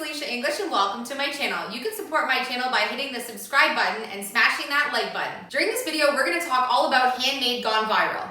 Elysia English and welcome to my channel. You can support my channel by hitting the subscribe button and smashing that like button. During this video, we're going to talk all about Handmade Gone Viral.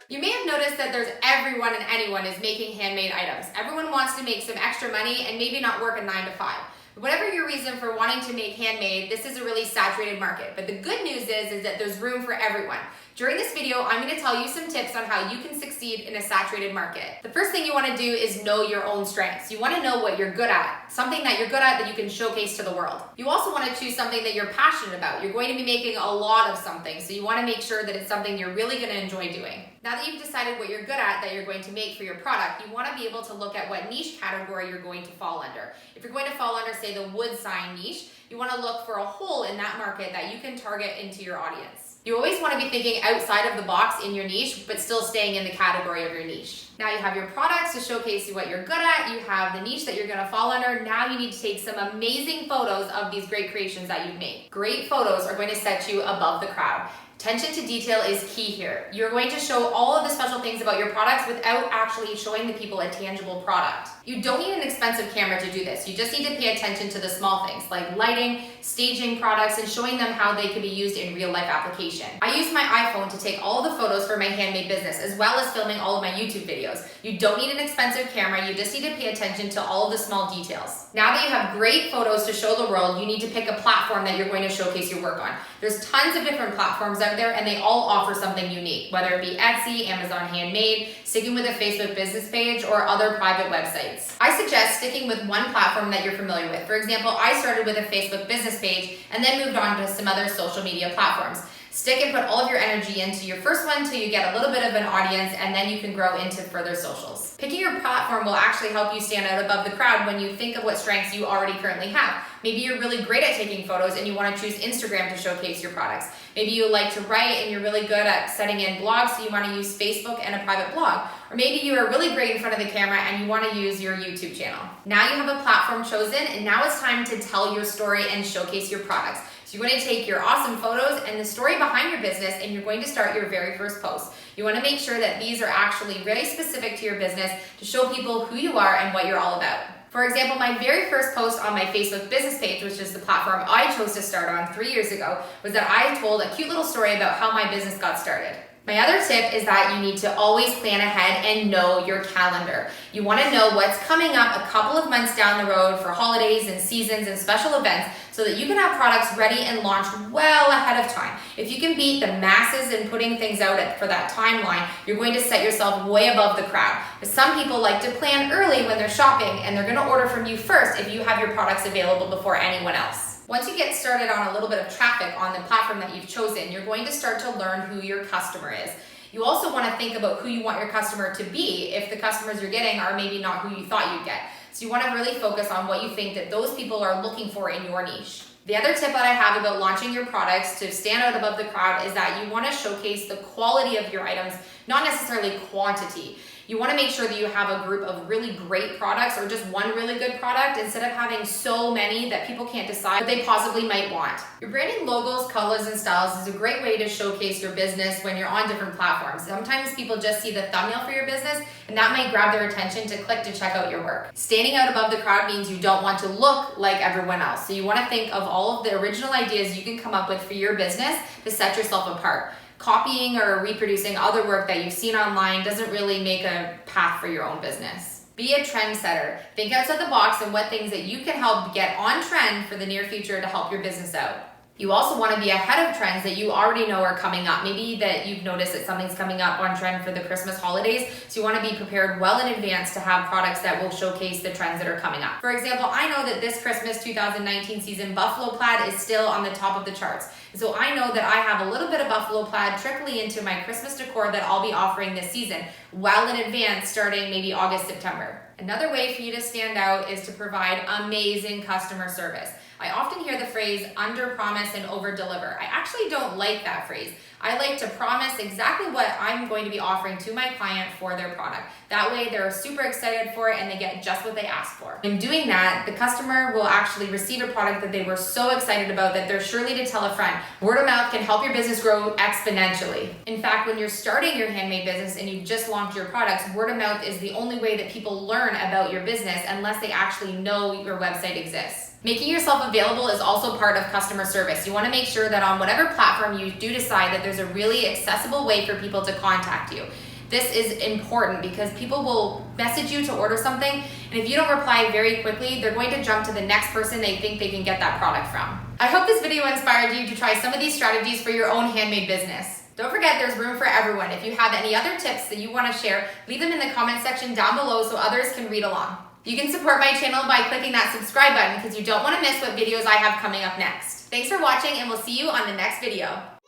You may have noticed that there's everyone and anyone is making handmade items. Everyone wants to make some extra money and maybe not work a 9 to 5. Whatever your reason for wanting to make handmade, this is a really saturated market. But the good news is that there's room for everyone. During this video, I'm going to tell you some tips on how you can succeed in a saturated market. The first thing you want to do is know your own strengths. You want to know what you're good at, something that you're good at that you can showcase to the world. You also want to choose something that you're passionate about. You're going to be making a lot of something, so you want to make sure that it's something you're really going to enjoy doing. Now that you've decided what you're good at that you're going to make for your product, you want to be able to look at what niche category you're going to fall under. If you're going to fall under, say, the wood sign niche, you want to look for a hole in that market that you can target into your audience. You always want to be thinking outside of the box in your niche, but still staying in the category of your niche. Now you have your products to showcase what you're good at, you have the niche that you're going to fall under. Now you need to take some amazing photos of these great creations that you've made. Great photos are going to set you above the crowd. Attention to detail is key here. You're going to show all of the special things about your products without actually showing the people a tangible product. You don't need an expensive camera to do this. You just need to pay attention to the small things like lighting, staging products, and showing them how they can be used in real life application. I use my iPhone to take all the photos for my handmade business, as well as filming all of my YouTube videos. You don't need an expensive camera, you just need to pay attention to all of the small details. Now that you have great photos to show the world, you need to pick a platform that you're going to showcase your work on. There's tons of different platforms out there and they all offer something unique, whether it be Etsy, Amazon Handmade, sticking with a Facebook business page, or other private websites. I suggest sticking with one platform that you're familiar with. For example, I started with a Facebook business page and then moved on to some other social media platforms. Stick and put all of your energy into your first one till you get a little bit of an audience, and then you can grow into further socials. Picking your platform will actually help you stand out above the crowd when you think of what strengths you already currently have. Maybe you're really great at taking photos and you want to choose Instagram to showcase your products. Maybe you like to write and you're really good at setting in blogs, so you want to use Facebook and a private blog. Or maybe you are really great in front of the camera and you want to use your YouTube channel. Now you have a platform chosen, and now it's time to tell your story and showcase your products. So you're going to take your awesome photos and the story behind your business, and you're going to start your very first post. You want to make sure that these are actually very specific to your business to show people who you are and what you're all about. For example, my very first post on my Facebook business page, which is the platform I chose to start on 3 years ago, was that I told a cute little story about how my business got started. My other tip is that you need to always plan ahead and know your calendar. You want to know what's coming up a couple of months down the road for holidays and seasons and special events, so that you can have products ready and launched well ahead of time. If you can beat the masses in putting things out for that timeline, you're going to set yourself way above the crowd. But some people like to plan early when they're shopping, and they're going to order from you first if you have your products available before anyone else. Once you get started on a little bit of traffic on the platform that you've chosen, you're going to start to learn who your customer is. You also want to think about who you want your customer to be if the customers you're getting are maybe not who you thought you'd get. So you want to really focus on what you think that those people are looking for in your niche. The other tip that I have about launching your products to stand out above the crowd is that you want to showcase the quality of your items, not necessarily quantity. You want to make sure that you have a group of really great products or just one really good product instead of having so many that people can't decide what they possibly might want. Your branding logos, colors, and styles is a great way to showcase your business when you're on different platforms. Sometimes people just see the thumbnail for your business and that might grab their attention to click to check out your work. Standing out above the crowd means you don't want to look like everyone else. So you want to think of all of the original ideas you can come up with for your business to set yourself apart. Copying or reproducing other work that you've seen online doesn't really make a path for your own business. Be a trendsetter. Think outside the box and what things that you can help get on trend for the near future to help your business out. You also want to be ahead of trends that you already know are coming up. Maybe that you've noticed that something's coming up on trend for the Christmas holidays, so you want to be prepared well in advance to have products that will showcase the trends that are coming up. For example, I know that this Christmas 2019 season, buffalo plaid is still on the top of the charts. So I know that I have a little bit of buffalo plaid trickling into my Christmas decor that I'll be offering this season, well in advance, starting maybe August, September. Another way for you to stand out is to provide amazing customer service. I often hear the phrase under promise and over deliver. I actually don't like that phrase. I like to promise exactly what I'm going to be offering to my client for their product. That way they're super excited for it and they get just what they asked for. In doing that, the customer will actually receive a product that they were so excited about that they're surely to tell a friend. Word of mouth can help your business grow exponentially. In fact, when you're starting your handmade business and you've just launched your products, word of mouth is the only way that people learn about your business unless they actually know your website exists. Making yourself available is also part of customer service. You want to make sure that on whatever platform you do decide that there's a really accessible way for people to contact you. This is important because people will message you to order something, and if you don't reply very quickly, they're going to jump to the next person they think they can get that product from. I hope this video inspired you to try some of these strategies for your own handmade business. Don't forget, there's room for everyone. If you have any other tips that you want to share, leave them in the comment section down below so others can read along. You can support my channel by clicking that subscribe button because you don't want to miss what videos I have coming up next. Thanks for watching, and we'll see you on the next video.